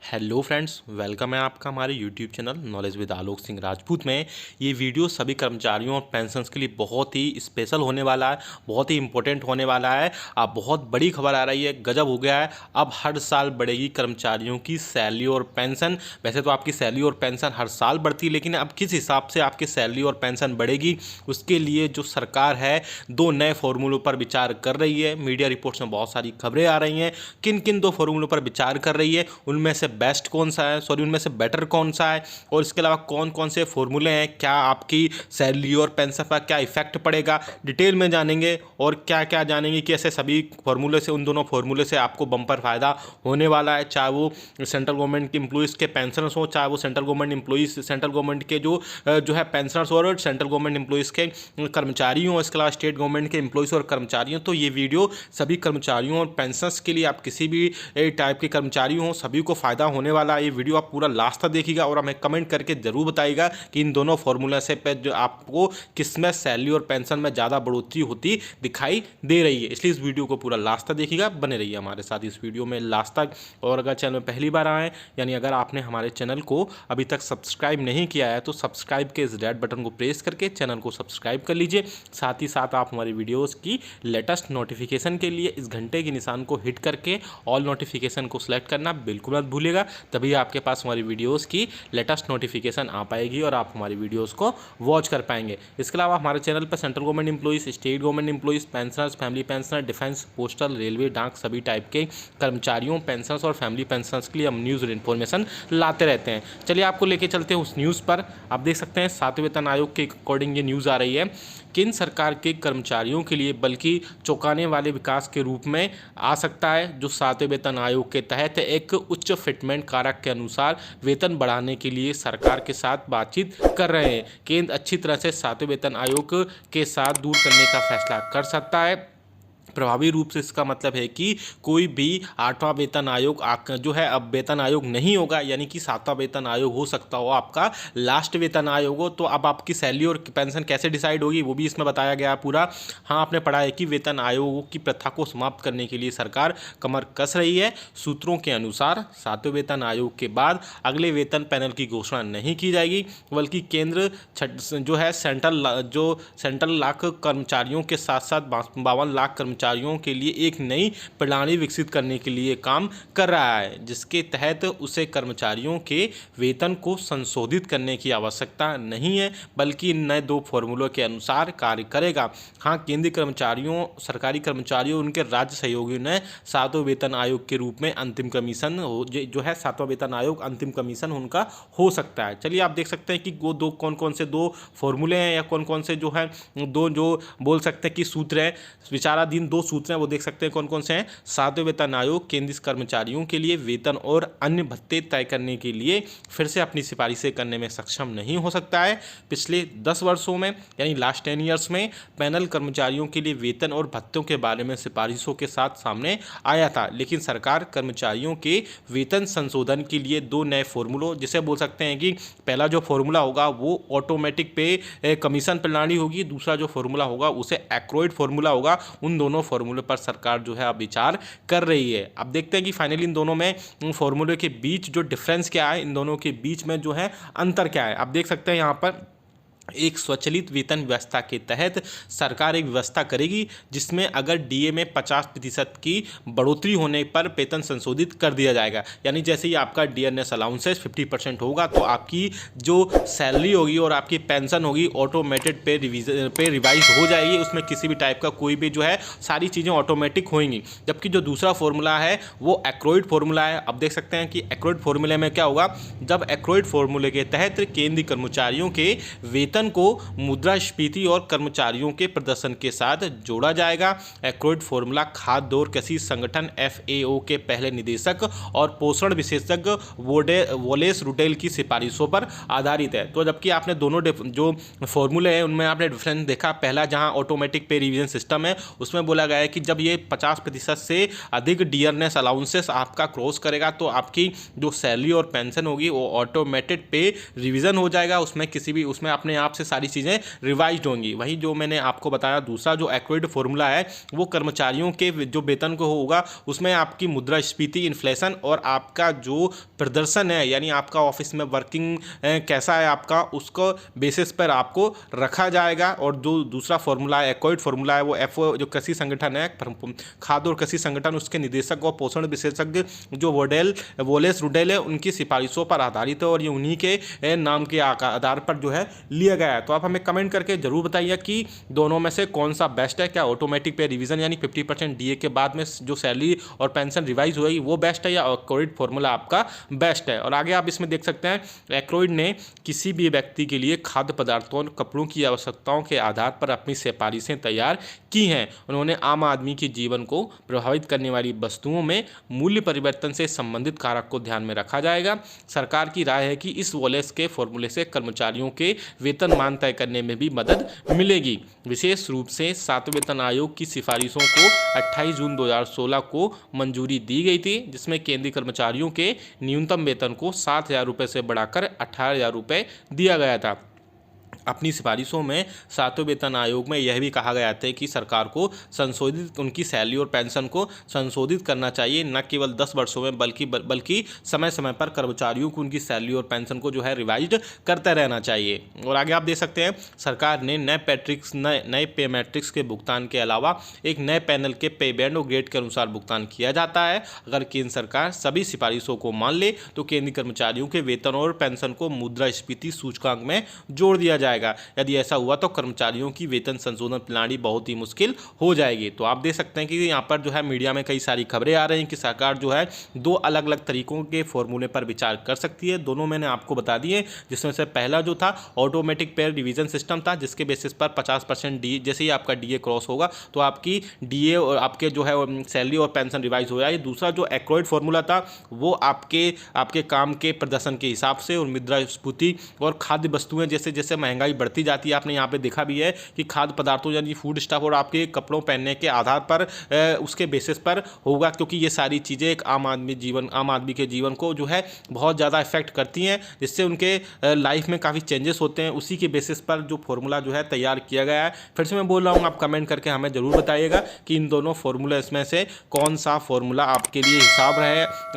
Hello friends, welcome है आपका हमारे YouTube channel knowledge with Alok Singh Rajput में। ये वीडियो सभी कर्मचारियों और पेंशन्स के लिए बहुत ही स्पेशल होने वाला है, बहुत ही इंपॉर्टेंट होने वाला है। अब बहुत बड़ी खबर आ रही है, गजब हो गया है। अब हर साल बढ़ेगी कर्मचारियों की सैलरी और पेंशन। वैसे तो आपकी सैलरी और पेंशन हर साल बढ़ती है, लेकिन अब किस हिसाब से आपकी सैलरी और पेंशन बढ़ेगी, उसके लिए जो सरकार है दो नए फॉर्मूलों पर विचार कर रही है। मीडिया रिपोर्ट्स में बहुत सारी खबरें आ रही हैं। किन किन दो फॉर्मूलों पर विचार कर रही है, उनमें से बेस्ट कौन सा है, उनमें से बेटर कौन सा है, और इसके अलावा कौन कौन से फॉर्मूले हैं, क्या आपकी सैलरी और पेंशन पर क्या इफेक्ट पड़ेगा, डिटेल में जानेंगे। और क्या क्या जानेंगे कि ऐसे सभी फॉर्मूले से, उन दोनों फॉर्मूले से आपको बम्पर फायदा होने वाला है। चाहे वो सेंट्रल गवर्नमेंट के एम्प्लॉइज़ के पेंशनर्स हो, चाहे वो सेंट्रल गवर्नमेंट के जो है पेंशनर्स और सेंट्रल गवर्नमेंट एम्प्लॉइज़ के कर्मचारी हों, इसके अलावा स्टेट गवर्नमेंट के एम्प्लॉइज़ और कर्मचारी हों। तो ये वीडियो सभी कर्मचारियों और पेंशनर्स के लिए, आप किसी भी टाइप के कर्मचारी हों, सभी को फायदा होने वाला है। ये वीडियो आप पूरा लास्ट तक देखिएगा और हमें कमेंट करके जरूर बताइएगा कि इन दोनों फॉर्मूला से पे जो आपको किसमें सैलरी और पेंशन में ज़्यादा बढ़ोतरी होती दिखाई दे रही है। इसलिए इस वीडियो को पूरा लास्ट तक देखिएगा, बने रहिए हमारे साथ इस वीडियो में लास्ट तक। और अगर चैनल में पहली बार आए, यानी अगर आपने हमारे चैनल को अभी तक सब्सक्राइब नहीं किया है, तो सब्सक्राइब के इस रेड बटन को प्रेस करके चैनल को सब्सक्राइब कर लीजिए। साथ ही साथ आप हमारी वीडियोज़ की लेटेस्ट नोटिफिकेशन के लिए इस घंटे के निशान को हिट करके ऑल नोटिफिकेशन को सिलेक्ट करना बिल्कुल मत भूलिएगा। तभी आपके पास हमारी वीडियोस की लेटेस्ट नोटिफिकेशन आ पाएगी और आप हमारी वीडियोस को वॉच कर पाएंगे। इसके अलावा हमारे चैनल पर central government employees, state government employees, pensioners, family pensioner, defence, postal, railway, डाक सभी टाइप के कर्मचारियों, पेंशनर्स और फैमिली पेंशनर्स के लिए हम न्यूज़ और इन्फॉर्मेशन लाते रहते हैं। चलिए आपको लेके चलते हैं उस न्यूज़ पर। आप देख सकते हैं 7वें वेतन आयोग के अकॉर्डिंग ये न्यूज़ आ रही है। केंद्र सरकार के कर्मचारियों के लिए बल्कि चौंकाने वाले विकास के रूप में आ सकता है, जो 7वें वेतन आयोग के तहत एक उच्च फिटमेंट कारक के अनुसार वेतन बढ़ाने के लिए सरकार के साथ बातचीत कर रहे हैं। केंद्र अच्छी तरह से 7वें वेतन आयोग के साथ दूर करने का फैसला कर सकता है। प्रभावी रूप से इसका मतलब है कि कोई भी 8वां वेतन आयोग जो है अब वेतन आयोग नहीं होगा, यानी कि 7वां वेतन आयोग हो सकता हो आपका लास्ट वेतन आयोग हो। तो अब आपकी सैलरी और पेंशन कैसे डिसाइड होगी वो भी इसमें बताया गया पूरा। हाँ, आपने पढ़ा है कि वेतन आयोगों की प्रथा को समाप्त करने के लिए सरकार कमर कस रही है। सूत्रों के अनुसार 7वें वेतन आयोग के बाद अगले वेतन पैनल की घोषणा नहीं की जाएगी, बल्कि केंद्र जो है सेंट्रल लाख कर्मचारियों के साथ साथ 52 लाख कर्मचारियों के लिए एक नई प्रणाली विकसित करने के लिए काम कर रहा है, जिसके तहत उसे कर्मचारियों के वेतन को संशोधित करने की आवश्यकता नहीं है, बल्कि इन नए दो फॉर्मूलों के अनुसार कार्य करेगा। हाँ, केंद्रीय कर्मचारियों, सरकारी कर्मचारियों, उनके राज्य सहयोगियों ने 7वें वेतन आयोग के रूप में अंतिम कमीशन जो है 7वां वेतन आयोग अंतिम कमीशन उनका हो सकता है। चलिए आप देख सकते हैं कि वो दो कौन कौन से दो फॉर्मूले हैं, या कौन कौन से जो है दो जो बोल सकते हैं कि सूत्र हैं, विचाराधीन दो सूत्र हैं, वो देख सकते हैं कौन कौन से हैं। 7वें वेतन आयोग केंद्रीय कर्मचारियों के लिए वेतन और अन्य भत्ते तय करने के लिए फिर से अपनी सिफारिशें करने में सक्षम नहीं हो सकता है। पिछले 10 वर्षों में, यानी लास्ट 10 ईयर्स में, पैनल कर्मचारियों के लिए वेतन और भत्तों के बारे में सिफारिशों के साथ सामने आया था, लेकिन सरकार कर्मचारियों के वेतन संशोधन के लिए दो नए फॉर्मूलों, जिसे बोल सकते हैं कि पहला जो फॉर्मूला होगा वो ऑटोमेटिक पे कमीशन प्रणाली होगी, दूसरा जो फॉर्मूला होगा उसे एक्रोइड फॉर्मूला होगा। उन दोनों फॉर्मूले पर सरकार जो है अब विचार कर रही है। अब देखते हैं कि फाइनली इन दोनों में, फॉर्मूले के बीच जो डिफरेंस क्या है, इन दोनों के बीच में जो है अंतर क्या है। आप देख सकते हैं यहाँ पर एक स्वचालित वेतन व्यवस्था के तहत सरकार एक व्यवस्था करेगी, जिसमें अगर डीए में 50% की बढ़ोतरी होने पर वेतन संशोधित कर दिया जाएगा। यानी जैसे ही आपका डियरनेस अलाउंसेस 50% होगा, तो आपकी जो सैलरी होगी और आपकी पेंशन होगी ऑटोमेटेड पे रिवाइज हो जाएगी। उसमें किसी भी टाइप का कोई भी जो है सारी चीज़ें ऑटोमेटिक होंगी। जबकि जो दूसरा फॉर्मूला है वो एक्रोइड फॉर्मूला है। अब देख सकते हैं कि एक्रोइड फॉर्मूले में क्या होगा, जब एक्रोइड फॉर्मूले के तहत केंद्रीय कर्मचारियों के वेतन को मुद्रास्फीति और कर्मचारियों के प्रदर्शन के साथ जोड़ा जाएगा। एक्रोइड फॉर्मूला खाद्य और कृषि संगठन FAO के पहले निदेशक और पोषण विशेषज्ञ वोलेस रुटेल की सिफारिशों पर आधारित है। तो जबकि आपने दोनों जो फॉर्मूले हैं उनमें आपने डिफरेंस देखा। पहला जहां ऑटोमेटिक पे रिवीजन सिस्टम है, उसमें बोला गया है कि जब ये 50% से अधिक डियरनेस अलाउंसेस आपका क्रॉस करेगा, तो आपकी जो सैलरी और पेंशन होगी वो ऑटोमेटेड पे रिवीजन हो जाएगा। उसमें आपने आप से सारी चीज़ें रिवाइज होंगी। वहीं जो मैंने आपको बताया दूसरा जो एक्रोइड फॉर्मूला है वो कर्मचारियों के जो वेतन को होगा उसमें आपकी मुद्रास्फीति, इन्फ्लेशन और आपका जो प्रदर्शन है यानी आपका ऑफिस में वर्किंग कैसा है आपका, उसको बेसिस पर आपको रखा जाएगा। और जो दूसरा फॉर्मूला है एक्रोइड फॉर्मूला है वो एफओ जो कृषि संगठन है, खाद्य और कृषि संगठन, उसके निदेशक और पोषण विशेषज्ञ जो वोलेस रुडेल है उनकी सिफारिशों पर आधारित है और ये उन्हीं के नाम के आधार पर जो है लिया गया है। तो आप हमें कमेंट करके जरूर बताइए कि दोनों में से कौन सा बेस्ट है। क्या ऑटोमेटिक पे रिवीजन यानी 50% डीए के बाद में जो सैलरी और पेंशन रिवाइज होगी वो बेस्ट है, या एक्रोइड फॉर्मूला आपका बेस्ट है। और आगे आप इसमें देख सकते हैं एक्रोइड ने किसी भी व्यक्ति के लिए खाद्य पदार्थों और कपड़ों की आवश्यकताओं के आधार पर अपनी सिफारिशें तैयार की हैं। उन्होंने आम आदमी के जीवन को प्रभावित करने वाली वस्तुओं में मूल्य परिवर्तन से संबंधित कारक को ध्यान में रखा जाएगा। सरकार की राय है कि इस वॉलेस के फॉर्मूले से कर्मचारियों के वेतनमान तय करने में भी मदद मिलेगी। विशेष रूप से 7वें वेतन आयोग की सिफारिशों को 28 जून 2016 को मंजूरी दी गई थी, जिसमें केंद्रीय कर्मचारियों के न्यूनतम वेतन को 7,000 रुपये से बढ़ाकर 18,000 रुपये दिया गया था। अपनी सिफारिशों में 7वें वेतन आयोग में यह भी कहा गया था कि सरकार को संशोधित उनकी सैलरी और पेंशन को संशोधित करना चाहिए, न केवल 10 वर्षों में बल्कि समय समय पर कर्मचारियों को उनकी सैलरी और पेंशन को जो है रिवाइज करते रहना चाहिए। और आगे आप देख सकते हैं सरकार ने नए पे मैट्रिक्स के भुगतान के अलावा एक नए पैनल के पे बैंड और ग्रेड के अनुसार भुगतान किया जाता है। अगर केंद्र सरकार सभी सिफारिशों को मान ले तो केंद्रीय कर्मचारियों के वेतन और पेंशन को मुद्रास्फीति सूचकांक में जोड़ दिया जाएगा। यदि ऐसा हुआ तो कर्मचारियों की वेतन संशोधन प्रणाली बहुत ही मुश्किल हो जाएगी। तो आप देख सकते हैं कि यहाँ पर जो है मीडिया में कई सारी खबरें आ रही हैं कि सरकार जो है 2 अलग अलग तरीकों के फॉर्मूले पर विचार कर सकती है। दोनों मैंने आपको बता दिए, जिसमें से पहला जो था ऑटोमेटिक पे रिवीजन सिस्टम था, जिसके बेसिस पर 50% डी जैसे ही आपका डीए क्रॉस होगा तो आपकी डीए और आपके जो है सैलरी और पेंशन रिवाइज हो जाएगी। दूसरा जो एक्रोइड फॉर्मूला था वो आपके काम के प्रदर्शन के हिसाब से और मुद्रास्फीति और खाद्य वस्तुएं जैसे जैसे महंगाई बढ़ती जाती है, आपने यहाँ पे देखा भी है कि खाद्य पदार्थों यानी फूड स्टफ और आपके कपड़ों पहनने के आधार पर उसके बेसिस पर होगा, क्योंकि ये सारी चीज़ें एक आम आदमी के जीवन को जो है बहुत ज़्यादा इफेक्ट करती हैं, जिससे उनके लाइफ में काफ़ी चेंजेस होते हैं। उसी के बेसिस पर जो फॉर्मूला जो है तैयार किया गया है। फिर से मैं बोल रहा हूँ, आप कमेंट करके हमें ज़रूर बताइएगा कि इन दोनों फॉर्मूला इसमें से कौन सा फॉर्मूला आपके लिए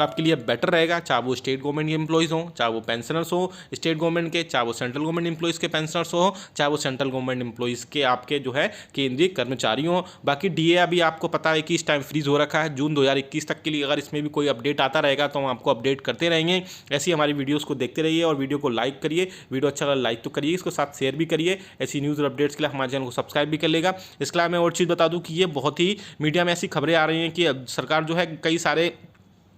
आपके लिए बेटर रहेगा, चाहे वो स्टेट गवर्नमेंट के एम्प्लॉयज़ हों, चाहे वो पेंशनर्स हो स्टेट गवर्नमेंट के, चाहे वो सेंट्रल गवर्नमेंट एम्प्लॉयज़ के पेंशनर्स हो, चाहे वो सेंट्रल गवर्नमेंट एम्प्लॉयज़ के आपके जो है केंद्रीय कर्मचारी हो। बाकी डीए अभी आपको पता है कि इस टाइम फ्रीज हो रखा है जून 2021 तक के लिए। अगर इसमें भी कोई अपडेट आता रहेगा तो हम आपको अपडेट करते रहेंगे। ऐसी हमारी वीडियोस को देखते रहिए और वीडियो को लाइक करिए। वीडियो अच्छा लगा लाइक तो करिए, इसको साथ शेयर भी करिए। ऐसी न्यूज़ और अपडेट्स के लिए हमारे चैनल को सब्सक्राइब भी कर लेगा। इसके अलावा मैं और चीज़ बता दूँ कि ये बहुत ही मीडिया में ऐसी खबरें आ रही हैं कि सरकार जो है कई सारे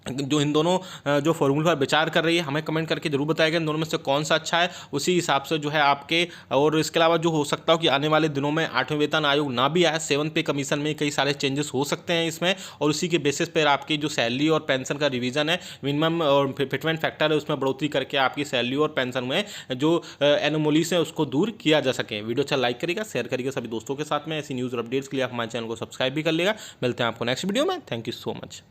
जो इन दोनों जो फॉर्मूला पर विचार कर रही है। हमें कमेंट करके जरूर बताएगा इन दोनों में से कौन सा अच्छा है, उसी हिसाब से जो है आपके। और इसके अलावा जो हो सकता हो कि आने वाले दिनों में 8वें वेतन आयोग ना भी आए, 7th पे कमीशन में कई सारे चेंजेस हो सकते हैं इसमें, और उसी के बेसिस पर आपकी जो सैलरी और पेंशन का रिवीजन है, मिनिमम और फिटमेंट फैक्टर है उसमें बढ़ोतरी करके आपकी सैलरी और पेंशन में जो एनोमलीज है उसको दूर किया जा सके। वीडियो अच्छा लाइक करिएगा, शेयर करिएगा सभी दोस्तों के साथ में। ऐसी न्यूज़ और अपडेट्स के लिए आप हमारे चैनल को सब्सक्राइब भी कर लेगा। मिलते हैं आपको नेक्स्ट वीडियो में। Thank you so much.